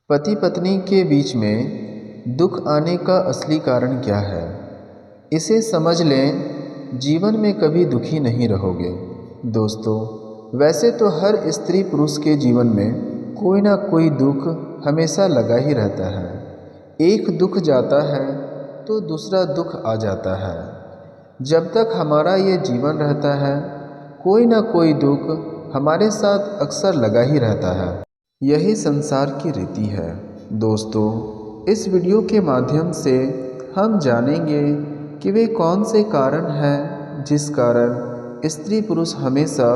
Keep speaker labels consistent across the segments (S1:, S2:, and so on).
S1: पति पत्नी के बीच में दुख आने का असली कारण क्या है, इसे समझ लें, जीवन में कभी दुखी नहीं रहोगे। दोस्तों, वैसे तो हर स्त्री पुरुष के जीवन में कोई ना कोई दुख हमेशा लगा ही रहता है। एक दुख जाता है तो दूसरा दुख आ जाता है। जब तक हमारा ये जीवन रहता है, कोई ना कोई दुख हमारे साथ अक्सर लगा ही रहता है। यही संसार की रीति है। दोस्तों, इस वीडियो के माध्यम से हम जानेंगे कि वे कौन से कारण हैं जिस कारण स्त्री पुरुष हमेशा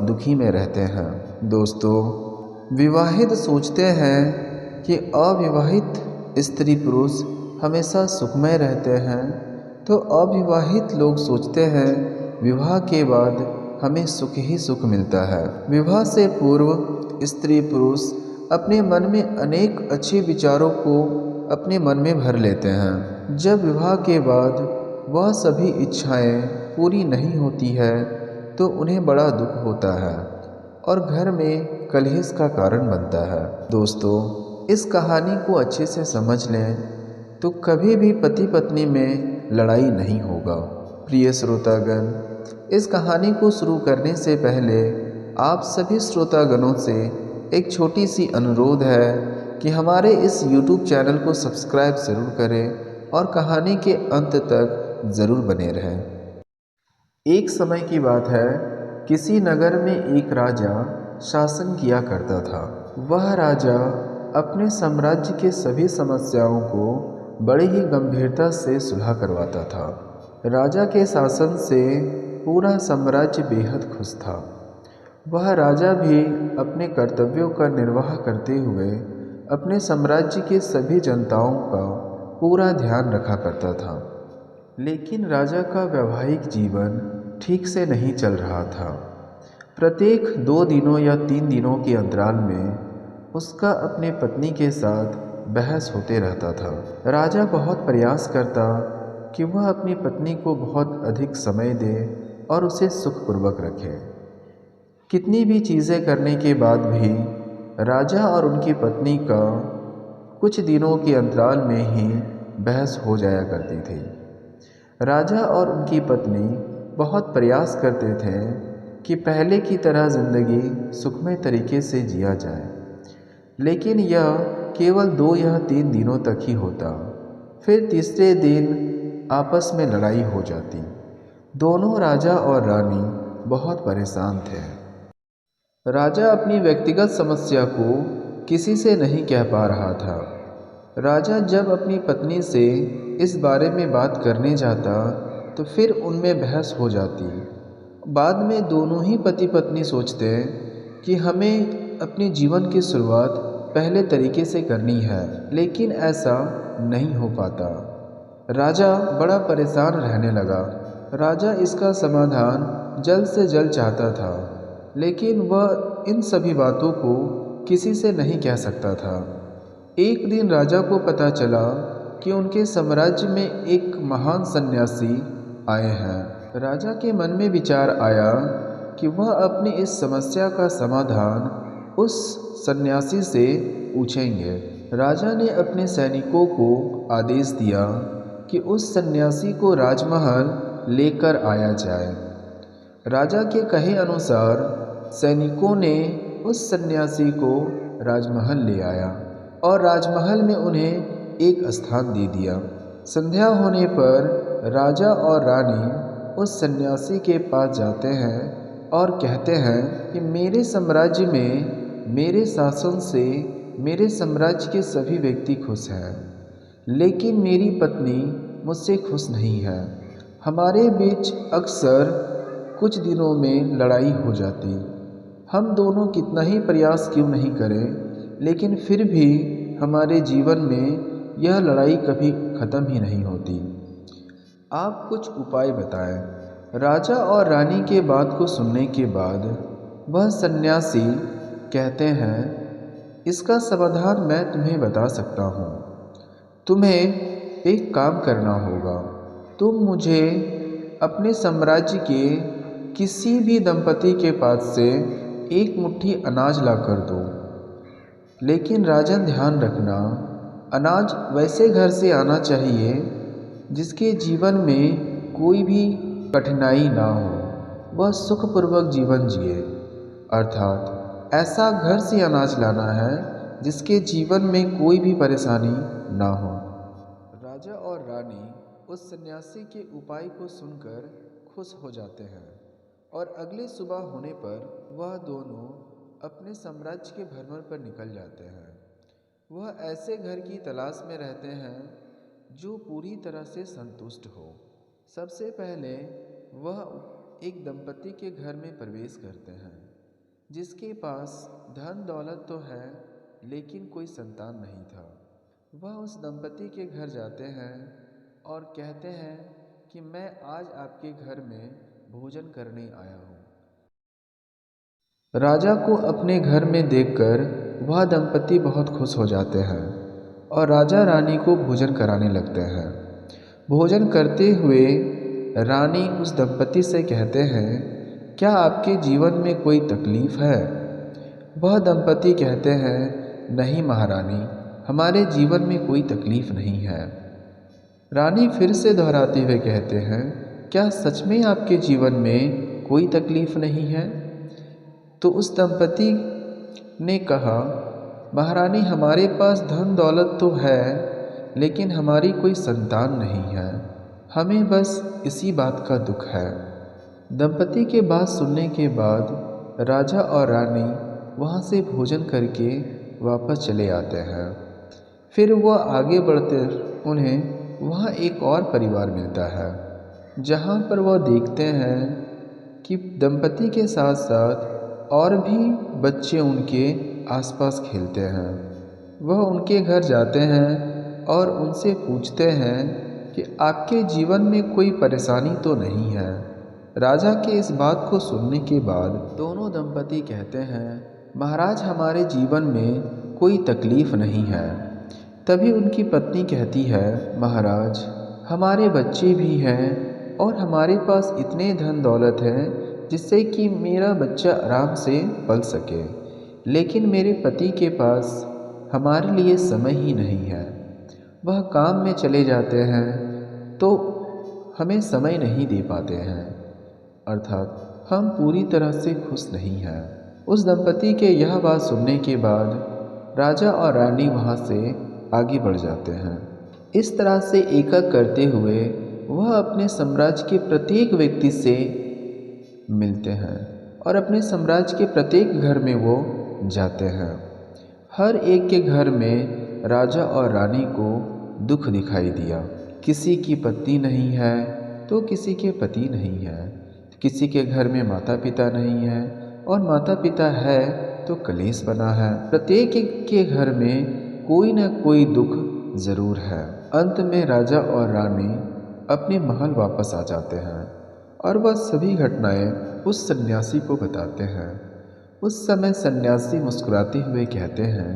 S1: दुखी में रहते हैं। दोस्तों, विवाहित सोचते हैं कि अविवाहित स्त्री पुरुष हमेशा सुखमय रहते हैं, तो अविवाहित लोग सोचते हैं विवाह के बाद हमें सुख ही सुख मिलता है। विवाह से पूर्व स्त्री पुरुष अपने मन में अनेक अच्छे विचारों को अपने मन में भर लेते हैं। जब विवाह के बाद वह सभी इच्छाएं पूरी नहीं होती है तो उन्हें बड़ा दुख होता है और घर में कलह का कारण बनता है। दोस्तों, इस कहानी को अच्छे से समझ लें तो कभी भी पति पत्नी में लड़ाई नहीं होगा। प्रिय श्रोतागण, इस कहानी को शुरू करने से पहले आप सभी श्रोतागणों से एक छोटी सी अनुरोध है कि हमारे इस YouTube चैनल को सब्सक्राइब ज़रूर करें और कहानी के अंत तक ज़रूर बने रहें। एक समय की बात है, किसी नगर में एक राजा शासन किया करता था। वह राजा अपने साम्राज्य के सभी समस्याओं को बड़ी ही गंभीरता से सुलझा करवाता था। राजा के शासन से पूरा साम्राज्य बेहद खुश था। वह राजा भी अपने कर्तव्यों का निर्वाह करते हुए अपने साम्राज्य के सभी जनताओं का पूरा ध्यान रखा करता था। लेकिन राजा का वैवाहिक जीवन ठीक से नहीं चल रहा था। प्रत्येक 2 दिनों या 3 दिनों के अंतराल में उसका अपने पत्नी के साथ बहस होते रहता था। राजा बहुत प्रयास करता कि वह अपनी पत्नी को बहुत अधिक समय दे और उसे सुखपूर्वक रखे। कितनी भी चीज़ें करने के बाद भी राजा और उनकी पत्नी का कुछ दिनों के अंतराल में ही बहस हो जाया करती थी। राजा और उनकी पत्नी बहुत प्रयास करते थे कि पहले की तरह ज़िंदगी सुखमय तरीके से जिया जाए, लेकिन यह केवल 2 या 3 दिनों तक ही होता। फिर तीसरे दिन आपस में लड़ाई हो जाती। दोनों राजा और रानी बहुत परेशान थे। राजा अपनी व्यक्तिगत समस्या को किसी से नहीं कह पा रहा था। राजा जब अपनी पत्नी से इस बारे में बात करने जाता तो फिर उनमें बहस हो जाती। बाद में दोनों ही पति पत्नी सोचते कि हमें अपने जीवन की शुरुआत पहले तरीके से करनी है, लेकिन ऐसा नहीं हो पाता। राजा बड़ा परेशान रहने लगा। राजा इसका समाधान जल्द से जल्द चाहता था, लेकिन वह इन सभी बातों को किसी से नहीं कह सकता था। एक दिन राजा को पता चला कि उनके साम्राज्य में एक महान सन्यासी आए हैं। राजा के मन में विचार आया कि वह अपनी इस समस्या का समाधान उस सन्यासी से पूछेंगे। राजा ने अपने सैनिकों को आदेश दिया कि उस सन्यासी को राजमहल लेकर आया जाए। राजा के कहे अनुसार सैनिकों ने उस सन्यासी को राजमहल ले आया और राजमहल में उन्हें एक स्थान दे दिया। संध्या होने पर राजा और रानी उस सन्यासी के पास जाते हैं और कहते हैं कि मेरे साम्राज्य में मेरे शासन से मेरे साम्राज्य के सभी व्यक्ति खुश हैं, लेकिन मेरी पत्नी मुझसे खुश नहीं है। हमारे बीच अक्सर कुछ दिनों में लड़ाई हो जाती। हम दोनों कितना ही प्रयास क्यों नहीं करें, लेकिन फिर भी हमारे जीवन में यह लड़ाई कभी ख़त्म ही नहीं होती। आप कुछ उपाय बताएं। राजा और रानी के बात को सुनने के बाद वह सन्यासी कहते हैं, इसका समाधान मैं तुम्हें बता सकता हूँ। तुम्हें एक काम करना होगा। तुम मुझे अपने साम्राज्य के किसी भी दंपति के पास से एक मुट्ठी अनाज ला कर दो। लेकिन राजन ध्यान रखना, अनाज वैसे घर से आना चाहिए जिसके जीवन में कोई भी कठिनाई ना हो, वह सुखपूर्वक जीवन जिए। अर्थात ऐसा घर से अनाज लाना है जिसके जीवन में कोई भी परेशानी ना हो। राजा और रानी उस सन्यासी के उपाय को सुनकर खुश हो जाते हैं और अगली सुबह होने पर वह दोनों अपने साम्राज्य के भ्रमण पर निकल जाते हैं। वह ऐसे घर की तलाश में रहते हैं जो पूरी तरह से संतुष्ट हो। सबसे पहले वह एक दंपति के घर में प्रवेश करते हैं जिसके पास धन दौलत तो है लेकिन कोई संतान नहीं था। वह उस दंपति के घर जाते हैं और कहते हैं कि मैं आज आपके घर में भोजन करने आया हूँ। राजा को अपने घर में देखकर वह दंपति बहुत खुश हो जाते हैं और राजा रानी को भोजन कराने लगते हैं। भोजन करते हुए रानी उस दंपति से कहते हैं, क्या आपके जीवन में कोई तकलीफ है? वह दंपति कहते हैं, नहीं महारानी, हमारे जीवन में कोई तकलीफ नहीं है। रानी फिर से दोहराते हुए कहते हैं, क्या सच में आपके जीवन में कोई तकलीफ नहीं है? तो उस दंपति ने कहा, महारानी, हमारे पास धन दौलत तो है लेकिन हमारी कोई संतान नहीं है, हमें बस इसी बात का दुख है। दंपति के बात सुनने के बाद राजा और रानी वहाँ से भोजन करके वापस चले आते हैं। फिर वह आगे बढ़ते उन्हें वहाँ एक और परिवार मिलता है जहाँ पर वह देखते हैं कि दंपति के साथ साथ और भी बच्चे उनके आसपास खेलते हैं। वह उनके घर जाते हैं और उनसे पूछते हैं कि आपके जीवन में कोई परेशानी तो नहीं है। राजा के इस बात को सुनने के बाद दोनों दंपति कहते हैं, महाराज, हमारे जीवन में कोई तकलीफ नहीं है। तभी उनकी पत्नी कहती है, महाराज, हमारे बच्चे भी हैं और हमारे पास इतने धन दौलत है जिससे कि मेरा बच्चा आराम से पल सके, लेकिन मेरे पति के पास हमारे लिए समय ही नहीं है। वह काम में चले जाते हैं तो हमें समय नहीं दे पाते हैं, अर्थात हम पूरी तरह से खुश नहीं हैं। उस दंपति के यह बात सुनने के बाद राजा और रानी वहाँ से आगे बढ़ जाते हैं। इस तरह से एक एक करते हुए वह अपने साम्राज्य के प्रत्येक व्यक्ति से मिलते हैं और अपने साम्राज्य के प्रत्येक घर में वो जाते हैं। हर एक के घर में राजा और रानी को दुख दिखाई दिया। किसी की पत्नी नहीं है तो किसी के पति नहीं है, किसी के घर में माता पिता नहीं है और माता पिता है तो कलेश बना है। प्रत्येक के घर में कोई न कोई दुख जरूर है। अंत में राजा और रानी अपने महल वापस आ जाते हैं और वह सभी घटनाएं उस सन्यासी को बताते हैं। उस समय सन्यासी मुस्कुराते हुए कहते हैं,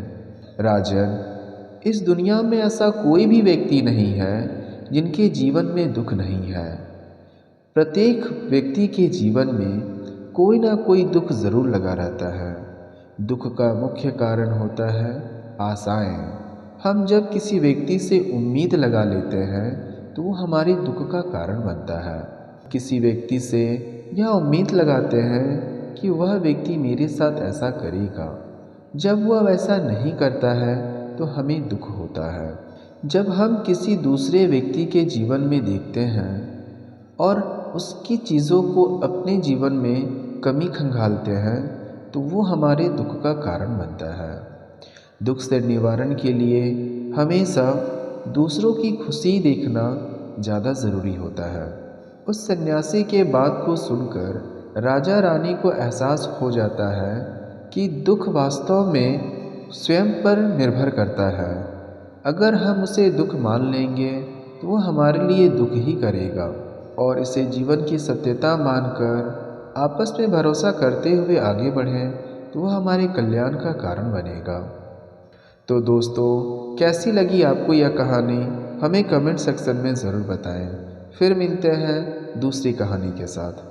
S1: राजन, इस दुनिया में ऐसा कोई भी व्यक्ति नहीं है जिनके जीवन में दुख नहीं है। प्रत्येक व्यक्ति के जीवन में कोई ना कोई दुख ज़रूर लगा रहता है। दुख का मुख्य कारण होता है आशाएं। हम जब किसी व्यक्ति से उम्मीद लगा लेते हैं तो वो हमारे दुख का कारण बनता है। किसी व्यक्ति से यह उम्मीद लगाते हैं कि वह व्यक्ति मेरे साथ ऐसा करेगा। जब वह वैसा नहीं करता है तो हमें दुख होता है। जब हम किसी दूसरे व्यक्ति के जीवन में देखते हैं और उसकी चीज़ों को अपने जीवन में कमी खंगालते हैं तो वो हमारे दुख का कारण बनता है। दुख से निवारण के लिए हमेशा दूसरों की खुशी देखना ज़्यादा ज़रूरी होता है। उस सन्यासी के बात को सुनकर राजा रानी को एहसास हो जाता है कि दुख वास्तव में स्वयं पर निर्भर करता है। अगर हम उसे दुख मान लेंगे तो वो हमारे लिए दुख ही करेगा और इसे जीवन की सत्यता मानकर आपस में भरोसा करते हुए आगे बढ़ें तो वह हमारे कल्याण का कारण बनेगा। तो दोस्तों, कैसी लगी आपको यह कहानी हमें कमेंट सेक्शन में ज़रूर बताएं। फिर मिलते हैं दूसरी कहानी के साथ।